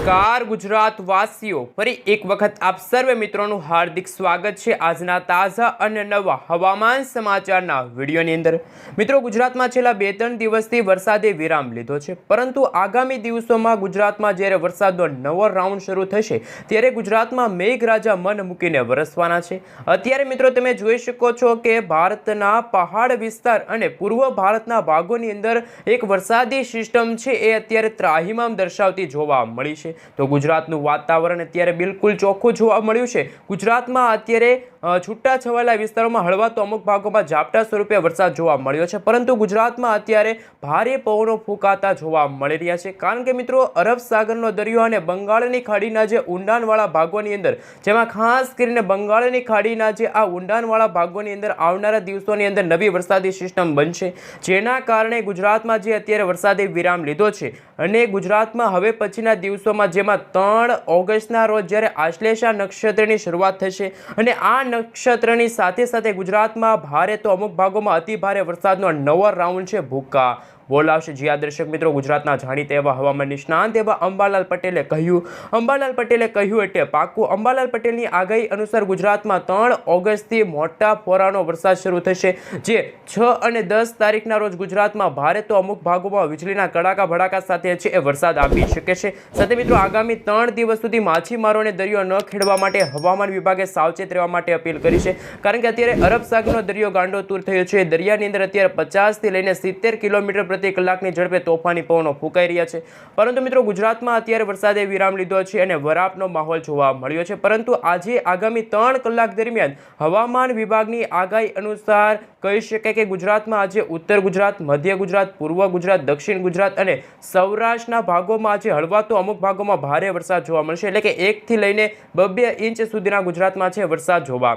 નમસ્કાર ગુજરાત વાસીઓ, ફરી એક વખત આપ સર્વે મિત્રોનું હાર્દિક સ્વાગત છે આજના તાજા અને નવા હવામાન સમાચારના વિડીયોની અંદર। મિત્રો, ગુજરાતમાં છેલ્લા 2-3 દિવસથી વરસાદે વિરામ લીધો છે, પરંતુ આગામી દિવસોમાં ગુજરાતમાં જ્યારે વરસાદનો નવો રાઉન્ડ શરૂ થશે ત્યારે ગુજરાતમાં મેઘરાજા મન મૂકીને વરસવાના છે। અત્યારે મિત્રો તમે જોઈ શકો છો કે ભારતના પહાડ વિસ્તાર અને પૂર્વ ભારતના ભાગોની અંદર એક વરસાદી સિસ્ટમ છે એ અત્યારે ત્રાહિમામ દર્શાવતી જોવા મળી છે। તો ગુજરાતનું વાતાવરણ અત્યારે બિલકુલ ચોખ્ખું જોવા મળ્યું છે। ગુજરાતમાં અત્યારે છૂટા છવાયેલા વિસ્તારોમાં હળવા તો અમુક ભાગોમાં ઝાપટા સ્વરૂપે વરસાદ જોવા મળ્યો છે, પરંતુ ગુજરાતમાં અત્યારે ભારે પવનો ફૂંકાતા જોવા મળી રહ્યા છે, કારણ કે મિત્રો અરબ સાગરનો દરિયો અને બંગાળની ખાડીના જે ઊંડાણવાળા ભાગોની અંદર, જેમાં ખાસ કરીને બંગાળની ખાડીના જે આ ઊંડાણવાળા ભાગોની અંદર આવનારા દિવસોની અંદર નવી વરસાદી સિસ્ટમ બનશે, જેના કારણે ગુજરાતમાં જે અત્યારે વરસાદે વિરામ લીધો છે અને ગુજરાતમાં હવે પછીના દિવસોમાં જેમાં 3 ઓગસ્ટના રોજ જ્યારે આશ્લેષા નક્ષત્રની શરૂઆત થશે અને આ નક્ષત્રની સાથે સાથે ગુજરાતમાં ભારે તો અમુક ભાગોમાં અતિ ભારે વરસાદનો નવો રાઉન્ડ છે ભૂક્કા બોલાવશે। જી આ દર્શક મિત્રો, ગુજરાતના જાણીતા એવા હવામાન નિષ્ણાંત એવા અંબાલાલ પટેલે કહ્યું એટલે પાકું। અંબાલાલ પટેલની આગાહી અનુસાર ગુજરાતમાં 3 ઓગસ્ટથી મોટા ફોરાનો વરસાદ શરૂ થશે, જે 6 અને 10 તારીખના રોજ ગુજરાતમાં ભારે તો અમુક ભાગોમાં વીજળીના કડાકા ભડાકા સાથે છે એ વરસાદ આપી શકે છે। સાથે મિત્રો આગામી 3 દિવસ સુધી માછીમારોને દરિયો ન ખેડવા માટે હવામાન વિભાગે સાવચેત રહેવા માટે અપીલ કરી છે, કારણ કે અત્યારે અરબ સાગરનો દરિયો ગાંડોતુર થયો છે। દરિયાની અંદર અત્યારે 50 થી લઈને 70 કિલોમીટર પ્રતિ કલાકની ઝડપે તોફાની પવનો ફૂંકાઈ રહ્યા છે, પરંતુ મિત્રો ગુજરાતમાં અત્યારે વરસાદે વિરામ લીધો છે અને વરાપનો માહોલ જોવા મળ્યો છે। પરંતુ આજે આગામી 3 કલાક દરમિયાન હવામાન વિભાગની આગાહી અનુસાર કહી શકાય કે ગુજરાતમાં આજે ઉત્તર ગુજરાત, મધ્ય ગુજરાત, પૂર્વ ગુજરાત, દક્ષિણ ગુજરાત અને સૌરાષ્ટ્રના ભાગોમાં આજે હળવા તો અમુક ભાગોમાં ભારે વરસાદ જોવા મળશે, એટલે કે 1 થી લઈને 2 ઇંચ સુધીના ગુજરાતમાં છે વરસાદ જોવા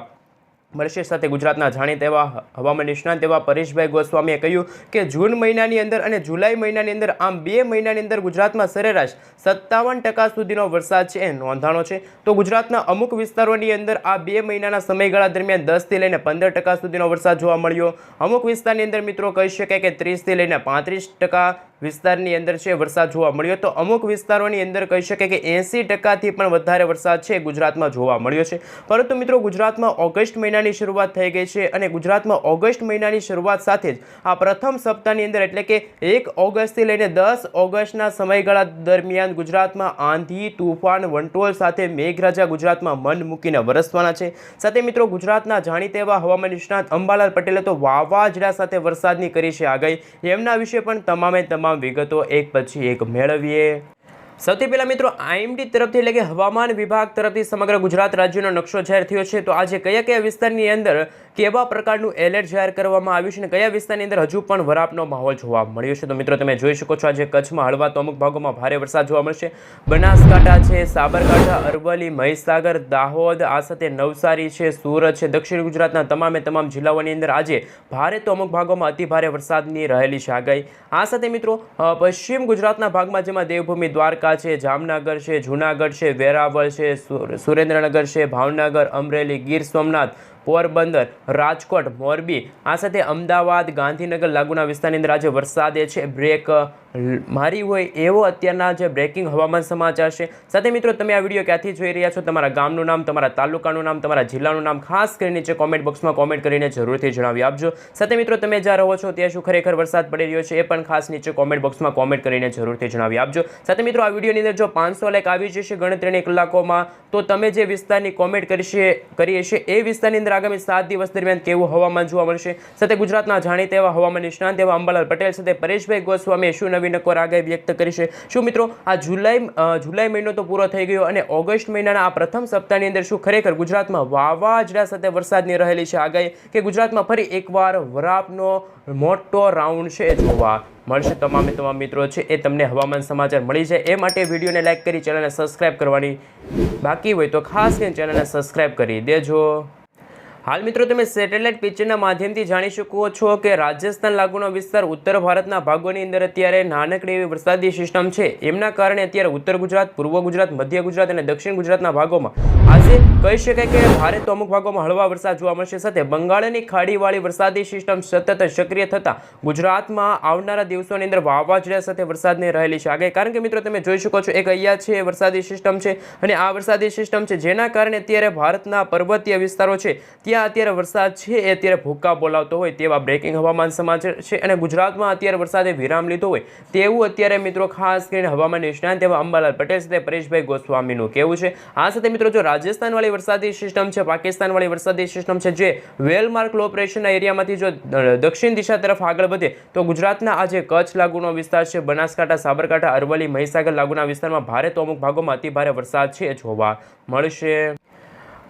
મળશે। સાથે ગુજરાતના જાણીતા એવા હવામાન નિષ્ણાંત એવા પરેશભાઈ ગોસ્વામીએ કહ્યું કે જૂન મહિનાની અંદર અને જુલાઈ મહિનાની અંદર, આમ 2 મહિનાની અંદર ગુજરાતમાં સરેરાશ 57% સુધીનો વરસાદ છે એ નોંધાણો છે। તો ગુજરાતના અમુક વિસ્તારોની અંદર આ 2 મહિનાના સમયગાળા દરમિયાન 10 થી લઈને 15% સુધીનો વરસાદ જોવા મળ્યો। અમુક વિસ્તારની અંદર મિત્રો કહી શકાય કે 30 થી લઈને 35% વિસ્તારની અંદર છે વરસાદ જોવા મળ્યો, તો અમુક વિસ્તારોની અંદર કહી શકાય કે 80%થી પણ વધારે વરસાદ છે ગુજરાતમાં જોવા મળ્યો છે। પરંતુ મિત્રો ગુજરાતમાં ઓગસ્ટ મહિનાની શરૂઆત થઈ ગઈ છે અને ગુજરાતમાં ઓગસ્ટ મહિનાની શરૂઆત સાથે જ આ પ્રથમ સપ્તાહની અંદર એટલે કે 1 ઓગસ્ટથી લઈને 10 ઓગસ્ટના સમયગાળા દરમિયાન ગુજરાતમાં આંધી, તૂફાન, વંટોળ સાથે મેઘરાજા ગુજરાતમાં મન મૂકીને વરસવાના છે। સાથે મિત્રો ગુજરાતના જાણીતા એવા હવામાન નિષ્ણાત અંબાલાલ પટેલે તો વાવાઝોડા સાથે વરસાદની કરી છે આગાહી, એમના વિશે પણ તમામે તમામ વિગતો એક પછી એક મેળવીએ। સૌથી પહેલા મિત્રો આઈએમડી તરફથી એટલે કે હવામાન વિભાગ તરફથી સમગ્ર ગુજરાત રાજ્યનો નકશો જાહેર થયો છે। તો આજે કયા કયા વિસ્તારની અંદર કેવા પ્રકારનું એલર્ટ જાહેર કરવામાં આવ્યું છે અને કયા વિસ્તારની અંદર હજુ પણ વરાપનો માહોલ જોવા મળ્યો છે, તો મિત્રો તમે જોઈ શકો છો આજે કચ્છમાં હળવા તો અમુક ભાગોમાં ભારે વરસાદ જોવા મળશે। બનાસકાંઠા છે, સાબરકાંઠા, અરવલ્લી, મહીસાગર, દાહોદ, આ સાથે નવસારી છે, સુરત છે, દક્ષિણ ગુજરાતના તમામે તમામ જિલ્લાઓની અંદર આજે ભારે તો અમુક ભાગોમાં અતિ ભારે વરસાદની રહેલી છે આગાહી। આ સાથે મિત્રો પશ્ચિમ ગુજરાતના ભાગમાં જેમાં દેવભૂમિ દ્વારકા છે, જામનગર છે, જૂનાગઢ છે, વેરાવળ છે, સુરેન્દ્રનગર છે, ભાવનગર, અમરેલી, ગીર સોમનાથ, પોરબંદર, રાજકોટ, મોરબી, આ સાથે અમદાવાદ, ગાંધીનગર લાગુના વિસ્તારની અંદર આજે વરસાદે છે બ્રેક મારી હોય એવો અત્યારના જે બ્રેકિંગ હવામાન સમાચાર છે। સાથે મિત્રો તમે આ વિડીયો ક્યાંથી જોઈ રહ્યા છો, તમારા ગામનું નામ, તમારા તાલુકાનું નામ, તમારા જિલ્લાનું નામ ખાસ કરીને નીચે કોમેન્ટ બોક્સમાં કોમેન્ટ કરીને જરૂરથી જણાવી આપજો। સાથે મિત્રો તમે જ્યાં રહો છો ત્યાં શું ખરેખર વરસાદ પડી રહ્યો છે એ પણ ખાસ નીચે કોમેન્ટ બોક્સમાં કોમેન્ટ કરીને જરૂરથી જણાવી આપજો। સાથે મિત્રો આ વિડીયોની અંદર જો 500 લાઈક આવી જશે ગણતરીની કલાકોમાં, તો તમે જે વિસ્તારની કોમેન્ટ કરી હશે એ વિસ્તારની અંદર આગામી 7 દિવસ દરમિયાન કેવું હવામાન જોવા મળશે। સાથે ગુજરાતના જાણીતા એવા હવામાન નિષ્ણાંત એવા અંબાલાલ પટેલ સાથે પરેશભાઈ ગોસ્વામીએ શું નવી નકોર આગાહી વ્યક્ત કરી છે। શું મિત્રો આ જુલાઈ મહિનો તો પૂરો થઈ ગયો અને ઓગસ્ટ મહિનાના આ પ્રથમ સપ્તાહની અંદર શું ખરેખર ગુજરાતમાં વાવાઝોડા સાથે વરસાદની રહેલી છે આગાહી, કે ગુજરાતમાં ફરી એકવાર વરાપનો મોટો રાઉન્ડ છે જોવા મળશે? તમામે તમામ મિત્રો છે એ તમને હવામાન સમાચાર મળી જાય એ માટે વિડીયોને લાઈક કરી ચેનલને સબસ્ક્રાઈબ કરવાની બાકી હોય તો ખાસ કરીને ચેનલને સબસ્ક્રાઈબ કરી દેજો। હાલ મિત્રો તમે સેટેલાઇટ પિક્ચરના માધ્યમથી જાણી શકો છો કે રાજસ્થાન લાગુનો વિસ્તાર ઉત્તર ભારતના ભાગોની અંદર અત્યારે નાનકડી એવી વરસાદી સિસ્ટમ છે. એમના કારણે અત્યારે ઉત્તર ગુજરાત, પૂર્વ ગુજરાત, મધ્ય ગુજરાત અને દક્ષિણ ગુજરાતના ભાગોમાં આજે કહી શકાય કે ભારે તો અમુક ભાગોમાં હળવા વરસાદ જોવા મળશે. સાથે બંગાળની ખાડીવાળી વરસાદી સિસ્ટમ સતત સક્રિય થતા ગુજરાતમાં આવનારા દિવસોની અંદર વાવાઝોડા સાથે વરસાદની રહેલી છે આગાહી. કારણ કે મિત્રો તમે જોઈ શકો છો એક અહીંયા છે વરસાદી સિસ્ટમ છે અને આ વરસાદી સિસ્ટમ છે જેના કારણે અત્યારે ભારતના પર્વતીય વિસ્તારો છે ત્યાં અત્યારે વરસાદ છે એ અત્યારે ભૂક્કા બોલાવતો હોય તેવા બ્રેકિંગ હવામાન સમાચાર છે. અને ગુજરાતમાં અત્યારે વરસાદે વિરામ લીધો હોય તેવું અત્યારે મિત્રો ખાસ કરીને હવામાન નિષ્ણાંત એવા અંબાલાલ પટેલ સાથે પરેશભાઈ ગોસ્વામીનું કહેવું છે. આ સાથે મિત્રો જો રાજસ્થાન વાળી વરસાદી સિસ્ટમ છે, પાકિસ્તાન વાળી વરસાદી સિસ્ટમ છે જે વેલમાર્ક લો પ્રેશરના એરિયામાંથી જો દક્ષિણ દિશા તરફ આગળ વધે તો ગુજરાતના આજે કચ્છ લાગુનો વિસ્તાર છે, બનાસકાંઠા, સાબરકાંઠા, અરવલ્લી, મહીસાગર લાગુના વિસ્તારમાં ભારે તો અમુક ભાગોમાં અતિભારે વરસાદ છે જોવા મળશે.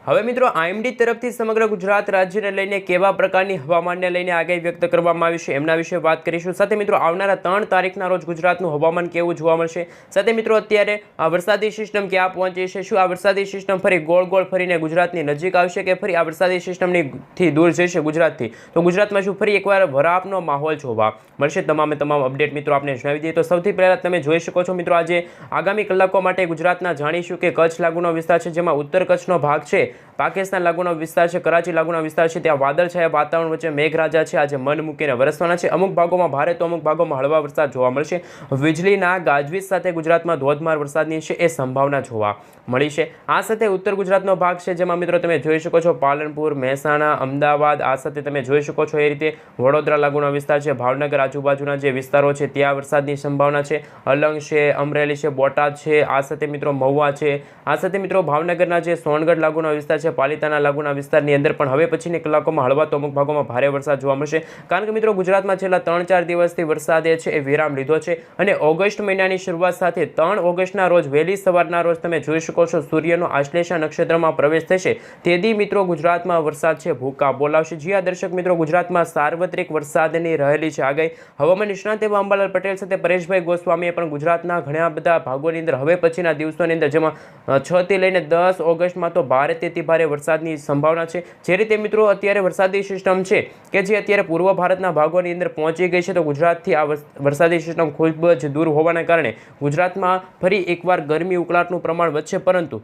હવે મિત્રો આઈએમડી તરફથી સમગ્ર ગુજરાત રાજ્યને લઈને કેવા પ્રકારની હવામાનને લઈને આગાહી વ્યક્ત કરવામાં આવી છે એમના વિશે વાત કરીશું. સાથે મિત્રો આવનારા 3 તારીખના રોજ ગુજરાતનું હવામાન કેવું જોવા મળશે. સાથે મિત્રો અત્યારે આ વરસાદી સિસ્ટમ ક્યાં પહોંચી છે, શું આ વરસાદી સિસ્ટમ ફરી ગોળ ગોળ ફરીને ગુજરાતની નજીક આવશે કે ફરી આ વરસાદી સિસ્ટમથી દૂર જશે ગુજરાતથી, તો ગુજરાતમાં શું ફરી એકવાર વરાપનો માહોલ જોવા મળશે, તમામ અપડેટ મિત્રો આપણે જણાવી દઈએ. તો સૌથી પહેલાં તમે જોઈ શકો છો મિત્રો આજે આગામી કલાકો માટે ગુજરાતના જાણીશું કે કચ્છ લાગુનો વિસ્તાર છે જેમાં ઉત્તર કચ્છનો ભાગ છે, પાકિસ્તાન લાગુનો વિસ્તાર છે, કરાચી લાગુનો વિસ્તાર છે, ત્યાં વાદળછાયા વાતાવરણ વચ્ચે મેઘરાજા છે આજે મન મૂકીને વરસવાના છે. અમુક ભાગોમાં ભારે તો અમુક ભાગોમાં હળવા વરસાદ જોવા મળશે. વીજળીના ગાજવીજ સાથે ગુજરાતમાં ધોધમાર વરસાદની છે એ સંભાવના જોવા મળી છે. આ સાથે ઉત્તર ગુજરાતનો ભાગ છે જેમાં મિત્રો તમે જોઈ શકો છો પાલનપુર, મહેસાણા, અમદાવાદ, આ સાથે તમે જોઈ શકો છો એ રીતે વડોદરા લાગુનો વિસ્તાર છે, ભાવનગર આજુબાજુના જે વિસ્તારો છે ત્યાં વરસાદની સંભાવના છે. અલંગ છે, અમરેલી છે, બોટાદ છે, આ સાથે મિત્રો મહુવા છે, આ સાથે મિત્રો ભાવનગરના જે સોનગઢ લાગુનો વિસ્તાર છે, પાલિતાના લાગુના વિસ્તારની અંદર પણ હવે પછીની કલાકોમાં હળવા તો અમુક ભાગોમાં ભારે વરસાદ જોવા મળશે. કારણ કે મિત્રો ગુજરાતમાં છેલ્લા 3-4 દિવસથી વરસાદે છે એ વિરામ લીધો છે અને ઓગસ્ટ મહિનાની શરૂઆત સાથે 3 ઓગસ્ટના રોજ વહેલી સવારના રોજ તમે જોઈ શકો છો સૂર્યનો આશ્લેષા નક્ષત્રમાં પ્રવેશ થશે તેથી મિત્રો ગુજરાતમાં વરસાદ છે ભૂકા બોલાવશે. જ્યાં દર્શક મિત્રો ગુજરાતમાં સાર્વત્રિક વરસાદની રહેલી છે આગાહી. હવામાન નિષ્ણાંત એવા અંબાલાલ પટેલ સાથે પરેશભાઈ ગોસ્વામીએ પણ ગુજરાતના ઘણા બધા ભાગોની અંદર હવે પછીના દિવસોની અંદર જેમાં 6 થી લઈને 10 ઓગસ્ટમાં તો ભારેથી ભારે વરસાદની સંભાવના છે. જે રીતે મિત્રો અત્યારે વરસાદી સિસ્ટમ છે કે જે અત્યારે પૂર્વ ભારતના ભાગોની અંદર પહોંચી ગઈ છે તો ગુજરાતથી આ વરસાદી સિસ્ટમ ખૂબ જ દૂર હોવાના કારણે ગુજરાતમાં ફરી એકવાર ગરમી ઉકળાટનું પ્રમાણ વધશે. પરંતુ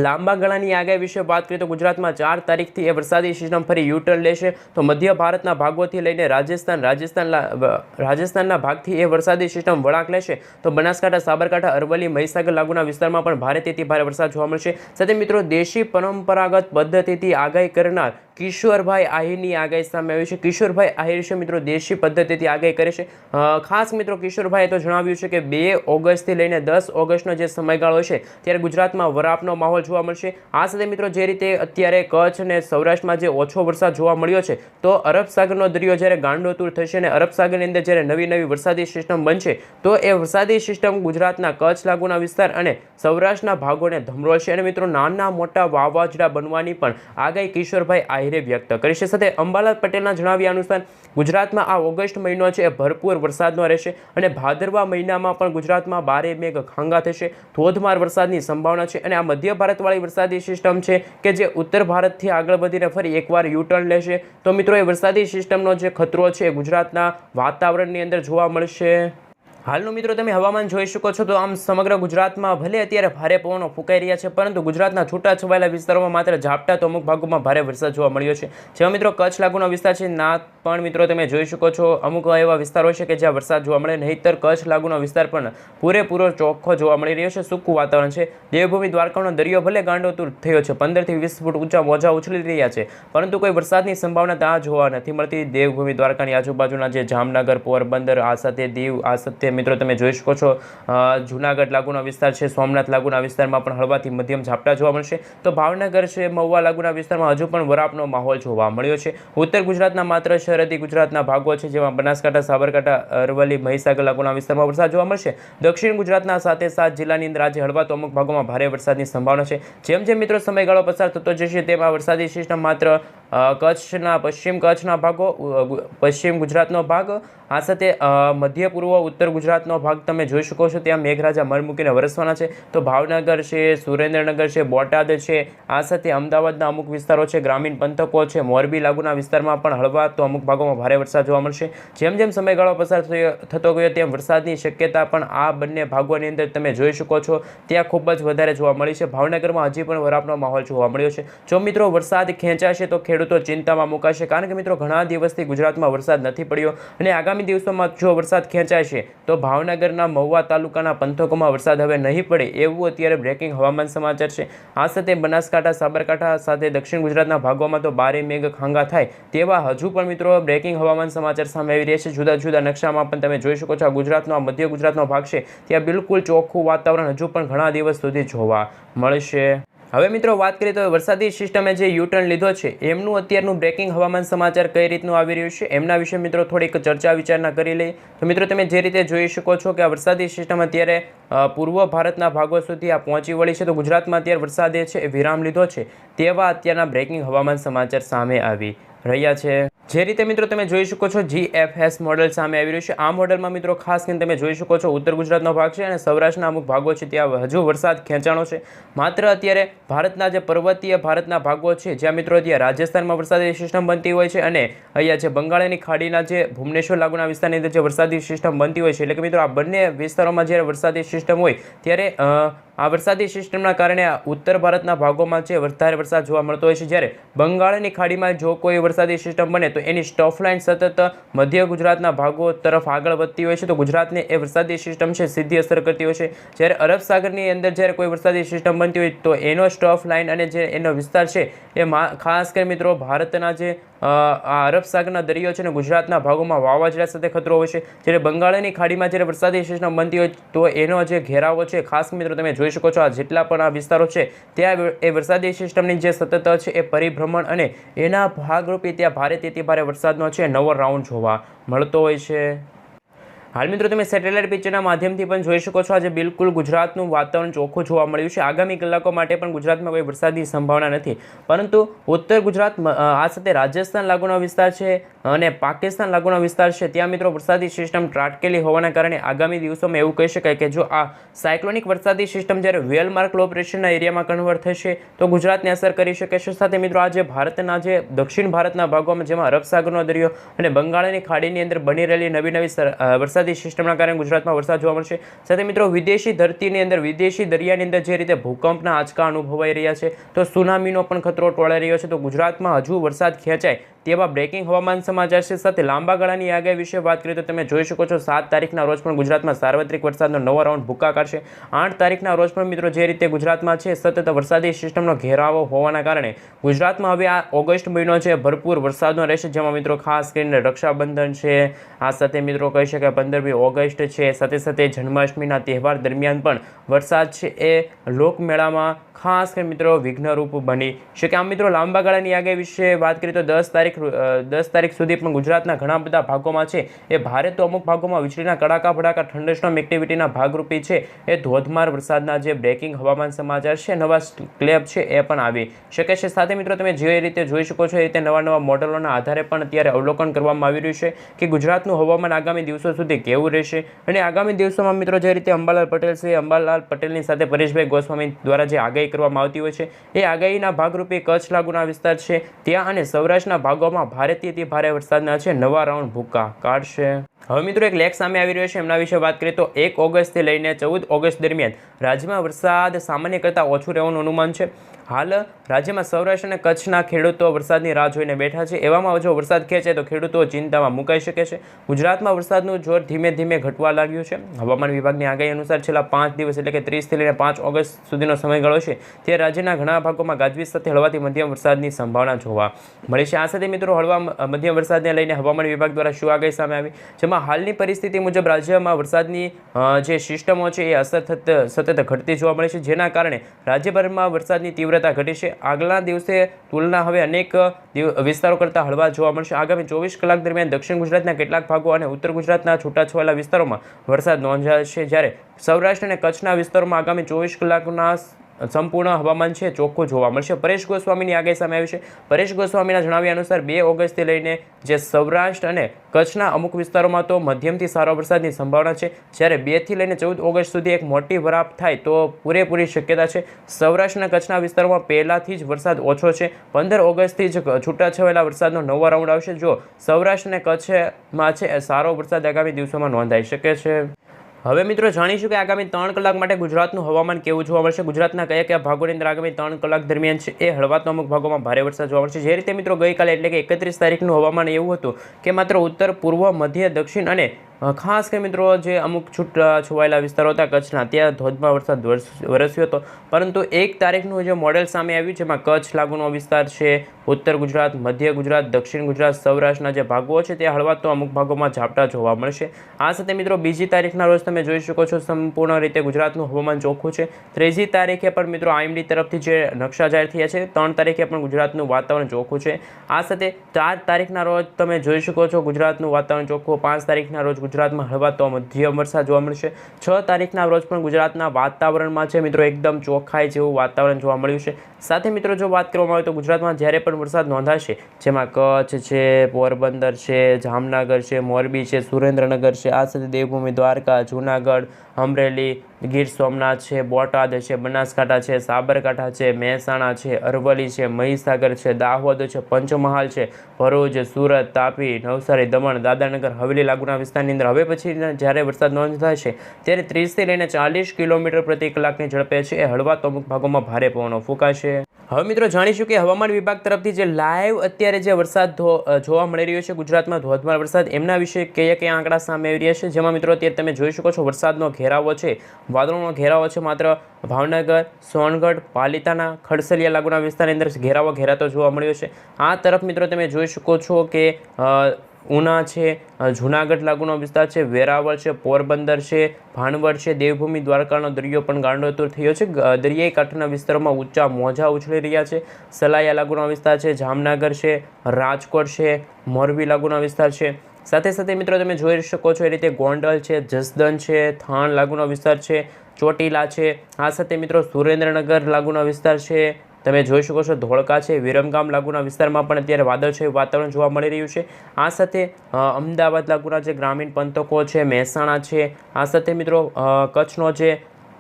લાંબા ગાળાની આગાહી વિશે વાત કરીએ તો ગુજરાતમાં 4 તારીખથી એ વરસાદી સિસ્ટમ ફરી યુટર્ન લેશે. તો મધ્ય ભારતના ભાગોથી લઈને રાજસ્થાનના ભાગથી એ વરસાદી સિસ્ટમ વળાંક લેશે તો બનાસકાંઠા, સાબરકાંઠા, અરવલ્લી, મહીસાગર લાગુના વિસ્તારમાં પણ ભારેથી ભારે વરસાદ જોવા મળશે. સાથે મિત્રો દેશી પરંપરાગત પદ્ધતિથી આગાહી કરનાર કિશોરભાઈ આહિરની આગાહી સામે આવી છે. કિશોરભાઈ આહિર છે મિત્રો દેશી પદ્ધતિથી આગાહી કરે છે. ખાસ મિત્રો કિશોરભાઈએ તો જણાવ્યું છે કે 2 ઓગસ્ટથી લઈને 10 ઓગસ્ટનો જે સમયગાળો છે ત્યારે ગુજરાતમાં વરાપનો માહોલ જોવા મળશે. આ સાથે મિત્રો જે રીતે અત્યારે કચ્છ અને સૌરાષ્ટ્રમાં જે ઓછો વરસાદ જોવા મળ્યો છે તો અરબ સાગરનો દરિયો જ્યારે ગાંડોતુર થશે અને અરબ સાગરની અંદર જ્યારે નવી વરસાદી સિસ્ટમ બનશે તો એ વરસાદી સિસ્ટમ ગુજરાતના કચ્છ લાગુના વિસ્તાર અને સૌરાષ્ટ્રના ભાગોને ધમરોળશે અને મિત્રો નાના મોટા વાવાઝોડા બનવાની પણ આગાહી કિશોરભાઈ આહિરે વ્યક્ત કરી છે. સાથે અંબાલાલ પટેલના જણાવ્યા અનુસાર ગુજરાતમાં આ ઓગસ્ટ મહિનો છે એ ભરપૂર વરસાદનો રહેશે અને ભાદરવા મહિનામાં પણ ગુજરાતમાં ભારે મેઘ ખાંગા થશે, ધોધમાર વરસાદની સંભાવના છે. અને આ મધ્ય ભારતવાળી વરસાદી સિસ્ટમ છે કે જે ઉત્તર ભારતથી આગળ વધીને ફરી એકવાર યુટર્ન લેશે તો મિત્રો એ વરસાદી સિસ્ટમનો જે ખતરો છે ગુજરાતના વાતાવરણની અંદર જોવા મળશે. હાલનું મિત્રો તમે હવામાન જોઈ શકો છો તો આમ સમગ્ર ગુજરાતમાં ભલે અત્યારે ભારે પવનો ફૂંકાઈ રહ્યા છે પરંતુ ગુજરાતના છૂટાછવાયેલા વિસ્તારોમાં માત્ર ઝાપટા તો અમુક ભાગોમાં ભારે વરસાદ જોવા મળ્યો છે. જેમાં મિત્રો કચ્છ લાગુનો વિસ્તાર છે ના પણ મિત્રો તમે જોઈ શકો છો અમુક એવા વિસ્તારો છે કે જ્યાં વરસાદ જોવા મળે, નહીંતર કચ્છ લાગુનો વિસ્તાર પણ પૂરેપૂરો ચોખ્ખો જોવા મળી રહ્યો છે. સૂકું વાતાવરણ છે. દેવભૂમિ દ્વારકાનો દરિયો ભલે ગાંડોતુર થયો છે, 15 થી 20 ફૂટ ઊંચા મોજા ઉછળી રહ્યા છે પરંતુ કોઈ વરસાદની સંભાવના ત્યાં જોવા નથી મળતી. દેવભૂમિ દ્વારકાની આજુબાજુના જે જામનગર, પોરબંદર, આ સાથે દીવ, આ સાથે મિત્રો તમે જોઈ શકો છો જૂનાગઢ લાગુના વિસ્તાર છે, સોમનાથ લાગુના વિસ્તારમાં પણ હળવાથી મધ્યમ ઝાપટા જોવા મળશે. તો ભાવનગર છે, મહુવા લાગુના વિસ્તારમાં હજુ પણ વરાપનો માહોલ જોવા મળ્યો છે. ઉત્તર ગુજરાતના માત્ર સરહદી ગુજરાતના ભાગો છે જેમાં બનાસકાંઠા, સાબરકાંઠા, અરવલ્લી, મહીસાગર લાગુના વિસ્તારમાં વરસાદ જોવા મળશે. દક્ષિણ ગુજરાતના 7 જિલ્લાની અંદર આજે હળવા તો અમુક ભાગોમાં ભારે વરસાદની સંભાવના છે. જેમ જેમ મિત્રો સમયગાળો પસાર થતો જશે તેમ આ વરસાદી સિસ્ટમ માત્ર પશ્ચિમ કચ્છના ભાગો, પશ્ચિમ ગુજરાતનો ભાગ, આ સાથે મધ્ય પૂર્વ ઉત્તર ગુજરાતનો ભાગ તમે જોઈ શકો છો ત્યાં મેઘરાજા મર મૂકીને વરસવાના છે. તો ભાવનગર છે, સુરેન્દ્રનગર છે, બોટાદ છે, આ સાથે અમદાવાદના અમુક વિસ્તારો છે, ગ્રામીણ પંથકો છે, મોરબી લાગુના વિસ્તારમાં પણ હળવા તો અમુક ભાગોમાં ભારે વરસાદ જોવા મળશે. જેમ જેમ સમયગાળો પસાર થતો ગયો તેમ વરસાદની શક્યતા પણ આ બંને ભાગોની અંદર તમે જોઈ શકો છો ત્યાં ખૂબ જ વધારે જોવા મળી છે. ભાવનગરમાં હજી પણ વરાપનો માહોલ જોવા મળ્યો છે. જો મિત્રો વરસાદ ખેંચાશે તો ખેડૂતો ચિંતામાં મુકાશે, કારણ કે મિત્રો ઘણા દિવસથી ગુજરાતમાં વરસાદ નથી પડ્યો અને આગામી દિવસોમાં જો વરસાદ ખેંચાશે તો ભાવનગરના મહુવા તાલુકાના પંથકોમાં વરસાદ હવે નહીં પડે એવું અત્યારે બ્રેકિંગ હવામાન સમાચાર છે. આ સાથે બનાસકાંઠા, સાબરકાંઠા સાથે દક્ષિણ ગુજરાતના ભાગોમાં તો ભારે મેઘ ખાંગા થાય તેવા હજુ પણ મિત્રો બ્રેકિંગ હવામાન સમાચાર સામે આવી રહ્યા છે. જુદા જુદા નકશામાં પણ તમે જોઈ શકો છો આ ગુજરાતનો, આ મધ્ય ગુજરાતનો ભાગ છે ત્યાં બિલકુલ ચોખ્ખું વાતાવરણ હજુ પણ ઘણા દિવસ સુધી જોવા મળશે. હવે મિત્રો વાત કરીએ તો વરસાદી સિસ્ટમે જે યુટર્ન લીધો છે એમનું અત્યારનું બ્રેકિંગ હવામાન સમાચાર કઈ રીતનું આવી રહ્યું છે એમના વિશે મિત્રો થોડીક ચર્ચા વિચારણા કરી લઈએ. તો મિત્રો તમે જે રીતે જોઈ શકો છો કે આ વરસાદી સિસ્ટમ અત્યારે પૂર્વ ભારતના ભાગો સુધી આ પહોંચી વળી છે. તો ગુજરાતમાં અત્યારે વરસાદે છે એ વિરામ લીધો છે તેવા અત્યારના બ્રેકિંગ હવામાન સમાચાર સામે આવી રહ્યા છે. જે રીતે મિત્રો તમે જોઈ શકો છો GFS મોડેલ સામે આવી રહ્યું છે. આ મોડેલમાં મિત્રો ખાસ કરીને તમે જોઈ શકો છો ઉત્તર ગુજરાતનો ભાગ છે અને સૌરાષ્ટ્રના અમુક ભાગો છે ત્યાં હજુ વરસાદ ખેંચાણો છે. માત્ર અત્યારે ભારતના જે પર્વતીય ભારતના ભાગો છે જ્યાં મિત્રો ત્યાં રાજસ્થાનમાં વરસાદી સિસ્ટમ બનતી હોય છે અને અહીંયા જે બંગાળની ખાડીના જે ભુવનેશ્વર લાગુના વિસ્તારની અંદર જે વરસાદી સિસ્ટમ બનતી હોય છે, એટલે કે મિત્રો આ બંને વિસ્તારોમાં જ્યારે વરસાદી સિસ્ટમ હોય ત્યારે આ વરસાદી સિસ્ટમના કારણે ઉત્તર ભારતના ભાગોમાં છે વધારે વરસાદ જોવા મળતો હોય છે. જ્યારે બંગાળની ખાડીમાં જો કોઈ વરસાદી સિસ્ટમ બને તો એની સ્ટોફ લાઇન સતત મધ્ય ગુજરાતના ભાગો તરફ આગળ વધતી હોય છે. તો ગુજરાતને એ વરસાદી સિસ્ટમ છે સીધી અસર કરતી હોય છે. જ્યારે અરબ સાગરની અંદર જ્યારે કોઈ વરસાદી સિસ્ટમ બનતી હોય તો એનો સ્ટોફ લાઇન અને જે એનો વિસ્તાર છે એ ખાસ કરી મિત્રો ભારતના જે આ અરબ સાગરના દરિયો છે ને ગુજરાતના ભાગોમાં વાવાઝોડા સાથે ખતરો હોય છે. જ્યારે બંગાળની ખાડીમાં જ્યારે વરસાદી સિસ્ટમ બનતી હોય તો એનો જે ઘેરાવો છે ખાસ મિત્રો તમે જોઈ શકો છો આ જેટલા પણ આ વિસ્તારો છે ત્યાં એ વરસાદી સિસ્ટમની જે સતત છે એ પરિભ્રમણ અને એના ભાગરૂપે ત્યાં ભારેથી ભારે વરસાદનો છે નવો રાઉન્ડ જોવા મળતો હોય છે. હાલ મિત્રો તમે સેટેલાઇટ પિક્ચરના માધ્યમથી પણ જોઈ શકો છો આજે બિલકુલ ગુજરાતનું વાતાવરણ ચોખ્ખું જોવા મળ્યું છે. આગામી કલાકો માટે પણ ગુજરાતમાં કોઈ વરસાદની સંભાવના નથી, પરંતુ ઉત્તર ગુજરાત આ સાથે રાજસ્થાન લાગુનો વિસ્તાર છે અને પાકિસ્તાન લાગુનો વિસ્તાર છે ત્યાં મિત્રો વરસાદી સિસ્ટમ ત્રાટકેલી હોવાના કારણે આગામી દિવસોમાં એવું કહી શકાય કે જો આ સાયક્લોનિક વરસાદી સિસ્ટમ જ્યારે વેલ માર્ક લો પ્રેશરના એરિયામાં કન્વર્ટ થશે તો ગુજરાતને અસર કરી શકે છે. સાથે મિત્રો આજે ભારતના જે દક્ષિણ ભારતના ભાગોમાં જેમાં અરબ સાગરનો દરિયો અને બંગાળની ખાડીની અંદર બની રહેલી નવી વરસાદી સિસ્ટમના કારણે ગુજરાતમાં વરસાદ જોવા મળશે. સાથે મિત્રો વિદેશી ધરતીની અંદર, વિદેશી દરિયાની અંદર જે રીતે ભૂકંપના આંચકા અનુભવાઈ રહ્યા છે તો સુનામીનો પણ ખતરો ટોળાઈ રહ્યો છે. તો ગુજરાતમાં હજુ વરસાદ ખેંચાય તેવા બ્રેકિંગ હવામાન સમાચાર છે. સાથે લાંબા ગાળાની આગાહી વિશે વાત કરીએ તો તમે જોઈ શકો છો 7 તારીખના રોજ પણ ગુજરાતમાં સાર્વત્રિક વરસાદનો નવો રાઉન્ડ ભૂક્કા કાઢશે. 8 તારીખના રોજ પણ મિત્રો જે રીતે ગુજરાતમાં છે સતત વરસાદી સિસ્ટમનો ઘેરાવો હોવાના કારણે ગુજરાતમાં હવે આ ઓગસ્ટ મહિનો છે ભરપૂર વરસાદનો રહેશે, જેમાં મિત્રો ખાસ કરીને રક્ષાબંધન છે, આ સાથે મિત્રો કહી શકાય 15મી ઓગસ્ટ છે, સાથે સાથે જન્માષ્ટમીના તહેવાર દરમિયાન પણ વરસાદ છે એ લોકમેળામાં ખાસ કરીને મિત્રો વિઘ્નરૂપ બની શકે. આમ મિત્રો લાંબા ગાળાની આગાહી વિશે વાત કરીએ તો 10 તારીખ સુધી પણ ગુજરાતના ઘણા બધા ભાગોમાં છે એ ભારે તો અમુક ભાગોમાં વીજળીના કડાકા ભડાકા થંડરસ્ટોર્મ એક્ટિવિટીના ભાગરૂપી છે એ ધોધમાર વરસાદના જે બ્રેકિંગ હવામાન સમાચાર છે નવા ક્લેબ છે એ પણ આવી શકે છે. સાથે મિત્રો તમે જે રીતે જોઈ શકો છો એ રીતે નવા મોડેલોના આધારે પણ અત્યારે અવલોકન કરવામાં આવી રહ્યું છે કે ગુજરાતનું હવામાન આગામી દિવસો સુધી કેવું રહેશે. અને આગામી દિવસોમાં મિત્રો જે રીતે અંબાલાલ પટેલ છે, અંબાલાલ પટેલની સાથે પરેશભાઈ ગોસ્વામી દ્વારા જે આગાહી કરવામાં આવતી હોય છે એ આગાહીના ભાગરૂપે કચ્છ લાગુના વિસ્તાર છે ત્યાં અને સૌરાષ્ટ્રના ભાગોમાં ભારેથી ભારે વરસાદના છે નવા રાઉન્ડ ભૂક્કા કાઢશે. હવે મિત્રો એક લેખ સામે આવી રહ્યો છે એમના વિશે વાત કરીએ તો 1 ઓગસ્ટથી લઈને 14 ઓગસ્ટ દરમિયાન રાજ્યમાં વરસાદ સામાન્ય કરતાં ઓછું રહેવાનું અનુમાન છે. હાલ રાજ્યમાં સૌરાષ્ટ્ર અને કચ્છના ખેડૂતો વરસાદની રાહ જોઈને બેઠા છે. એવામાં જો વરસાદ ખેંચે તો ખેડૂતો ચિંતામાં મુકાઈ શકે છે. ગુજરાતમાં વરસાદનું જોર ધીમે ધીમે ઘટવા લાગ્યું છે. હવામાન વિભાગની આગાહી અનુસાર છેલ્લા 5 દિવસ એટલે કે 30 થી લઈને 5 ઓગસ્ટ સુધીનો સમયગાળો છે તે રાજ્યના ઘણા ભાગોમાં ગાજવીજ સાથે હળવાથી મધ્યમ વરસાદની સંભાવના જોવા મળી છે. આ સાથે મિત્રો હળવા મધ્યમ વરસાદને લઈને હવામાન વિભાગ દ્વારા શું આગાહી સામે આવી, જેમાં હાલની પરિસ્થિતિ મુજબ રાજ્યમાં વરસાદની જે સિસ્ટમો છે એ સતત ઘટતી જોવા મળે છે, જેના કારણે રાજ્યભરમાં વરસાદની તીવ્રતા ઘટી છે. આગલા દિવસે તુલના હવે અનેક વિસ્તારો કરતાં હળવા જોવા મળશે. આગામી 24 કલાક દરમિયાન દક્ષિણ ગુજરાતના કેટલાક ભાગો અને ઉત્તર ગુજરાતના છૂટાછવાયેલા વિસ્તારોમાં વરસાદ નોંધાશે, જ્યારે સૌરાષ્ટ્ર અને કચ્છના વિસ્તારોમાં આગામી 24 કલાકના સંપૂર્ણ હવામાન છે ચોખ્ખું જોવા મળશે. પરેશ ગોસ્વામીની આગાહી સામે આવી છે. પરેશ ગોસ્વામીના જણાવ્યા અનુસાર 2 ઓગસ્ટથી લઈને જે સૌરાષ્ટ્ર અને કચ્છના અમુક વિસ્તારોમાં તો મધ્યમથી સારો વરસાદની સંભાવના છે, જ્યારે 2 થી લઈને 14 ઓગસ્ટ સુધી એક મોટી વરાપ થાય તો પૂરેપૂરી શક્યતા છે. સૌરાષ્ટ્ર અને કચ્છના વિસ્તારોમાં પહેલાથી જ વરસાદ ઓછો છે. 15 ઓગસ્ટથી જ છૂટાછવાયેલા વરસાદનો નવો રાઉન્ડ આવશે. જો સૌરાષ્ટ્ર અને કચ્છમાં છે સારો વરસાદ આગામી દિવસોમાં નોંધાઈ શકે છે. હવે મિત્રો જાણીશું કે આગામી 3 કલાક માટે ગુજરાતનું હવામાન કેવું જોવા મળશે. ગુજરાતના કયા કયા ભાગોની અંદર આગામી 3 કલાક દરમિયાન છે એ હળવા તો અમુક ભાગોમાં ભારે વરસાદ જોવા મળશે. જે રીતે મિત્રો ગઈકાલે એટલે કે 31 તારીખનું હવામાન એવું હતું કે માત્ર ઉત્તર, પૂર્વ, મધ્ય, દક્ષિણ અને ખાસ કરી મિત્રો જે અમુક છૂટાછવાયેલા વિસ્તારો હતા કચ્છના, ત્યાં ધોધમાર વરસાદ વરસ્યો હતો. પરંતુ 1 તારીખનું જે મોડેલ સામે આવ્યું જેમાં કચ્છ લાગુનો વિસ્તાર છે, ઉત્તર ગુજરાત, મધ્ય ગુજરાત, દક્ષિણ ગુજરાત, સૌરાષ્ટ્રના જે ભાગો છે ત્યાં હળવા તો અમુક ભાગોમાં ઝાપટા જોવા મળશે. આ સાથે મિત્રો 2જી તારીખના રોજ તમે જોઈ શકો છો સંપૂર્ણ રીતે ગુજરાતનું હવામાન ચોખ્ખું છે. 3જી તારીખે પણ મિત્રો IMD તરફથી જે નકશા જાહેર થયા છે, 3 તારીખે પણ ગુજરાતનું વાતાવરણ ચોખ્ખું છે. આ સાથે 4 તારીખના રોજ તમે જોઈ શકો છો ગુજરાતનું વાતાવરણ ચોખ્ખું. 5 તારીખના રોજ ગુજરાતમાં હળવા તો મધ્યમ વરસાદ જોવા મળશે. 6 તારીખના રોજ પણ ગુજરાતના વાતાવરણમાં છે મિત્રો એકદમ ચોખ્ખાઈ જેવું વાતાવરણ જોવા મળ્યું છે. સાથે મિત્રો જો વાત કરવામાં આવે તો ગુજરાતમાં જ્યારે પણ વરસાદ નોંધાશે, જેમાં કચ્છ છે, પોરબંદર છે, જામનગર છે, મોરબી છે, સુરેન્દ્રનગર છે, આ સાથે દેવભૂમિ દ્વારકા, જૂનાગઢ, અમરેલી, ગીર સોમનાથ છે, બોટાદ છે, બનાસકાંઠા છે, સાબરકાંઠા છે, મહેસાણા છે, અરવલ્લી છે, મહીસાગર છે, દાહોદ છે, પંચમહાલ છે, ભરૂચ, સુરત, તાપી, નવસારી, દમણ, દાદરાનગર હવેલી લાગુના વિસ્તારની અંદર હવે પછી જ્યારે વરસાદ નોંધાશે ત્યારે 30થી લઈને 40 કિલોમીટર પ્રતિ કલાકની ઝડપે છે એ હળવા તો અમુક ભાગોમાં ભારે પવનો ફૂંકાશે. હવે મિત્રો જાણીશું કે હવામાન વિભાગ તરફથી જે લાઈવ અત્યારે જે વરસાદ જોવા મળી રહ્યો છે ગુજરાતમાં ધોધમાર વરસાદ, એમના વિશે કયા કયા આંકડા સામે આવી રહ્યા છે. જેમાં મિત્રો અત્યારે તમે જોઈ શકો છો વરસાદનો ઘેરાવો છે, વાદળોનો ઘેરાવો છે. માત્ર ભાવનગર, સોનગઢ, પાલિતાણા, ખડસલિયા લાગુના વિસ્તારની અંદર ઘેરાવો ઘેરાતો જોવા મળ્યો છે. આ તરફ મિત્રો તમે જોઈ શકો છો કે ઉના છે, જૂનાગઢ લાગુનો વિસ્તાર છે, વેરાવળ છે, પોરબંદર છે, ભાણવડ છે, દેવભૂમિ દ્વારકાનો દરિયો પણ ગાંડોતુર થયો છે. દરિયાઈ કાંઠાના વિસ્તારોમાં ઊંચા મોજા ઉછળી રહ્યા છે. સલાયા લાગુનો વિસ્તાર છે, જામનગર છે, રાજકોટ છે, મોરબી લાગુનો વિસ્તાર છે. સાથે સાથે મિત્રો તમે જોઈ શકો છો એ રીતે ગોંડલ છે, જસદન છે, થાણ લાગુનો વિસ્તાર છે, ચોટીલા છે. આ સાથે મિત્રો સુરેન્દ્રનગર લાગુનો વિસ્તાર છે, તમે જોઈ શકો છો ધોળકા છે, વિરમગામ લાગુના વિસ્તારમાં પણ અત્યારે વાદળછાયું વાતાવરણ જોવા મળી રહ્યું છે. આ સાથે અમદાવાદ લાગુના જે ગ્રામીણ પંથકો છે, મહેસાણા છે, આ સાથે મિત્રો કચ્છનો જે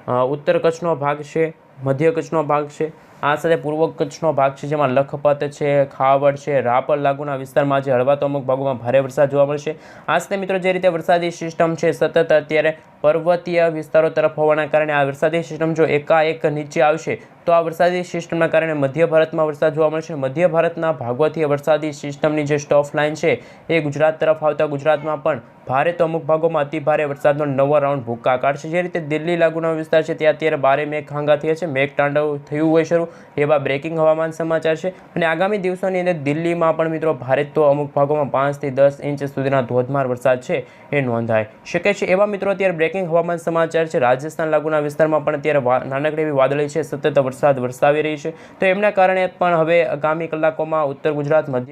ઉત્તર કચ્છનો ભાગ છે, મધ્ય કચ્છનો ભાગ છે, આ સાથે પૂર્વ કચ્છનો ભાગ છે જેમાં લખપત છે, ખાવડ છે, રાપર લાગુના વિસ્તારમાં જે હળવા તો અમુક ભાગોમાં ભારે વરસાદ જોવા મળશે. આ સાથે મિત્રો જે રીતે વરસાદી સિસ્ટમ છે સતત અત્યારે પર્વતીય વિસ્તારો તરફ હોવાના કારણે આ વરસાદી સિસ્ટમ જો એકાએક નીચે આવશે તો આ વરસાદી સિસ્ટમના કારણે મધ્ય ભારતમાં વરસાદ જોવા મળશે. મધ્ય ભારતના ભાગોથી વરસાદી સિસ્ટમની જે સ્ટોફ લાઇન છે એ ગુજરાત તરફ આવતા ગુજરાતમાં પણ ભારે તો અમુક ભાગોમાં અતિ ભારે વરસાદનો નવો રાઉન્ડ ભૂક્કા કાઢશે. જે રીતે દિલ્હી લાગુનો વિસ્તાર છે ત્યાં અત્યારે 12 મેઘ ખાંગા થયા છે, મેઘ તાંડવ થયું હોય શરૂ, એવા બ્રેકિંગ હવામાન સમાચાર છે. અને આગામી દિવસોની અંદર દિલ્હીમાં પણ મિત્રો ભારે તો અમુક ભાગોમાં 5 થી 10 ઇંચ સુધીના ધોધમાર વરસાદ છે એ નોંધાઈ શકે છે. એવા મિત્રો અત્યારે બ્રેકિંગ હવામાન સમાચાર છે. રાજસ્થાન લાગુના વિસ્તારમાં પણ અત્યારે નાનકડી એવી વાદળી છે સતત વરસાદ વરસાવી રહી છે, તો એમના કારણે પણ હવે આગામી કલાકોમાં ઉત્તર ગુજરાત, મધ્ય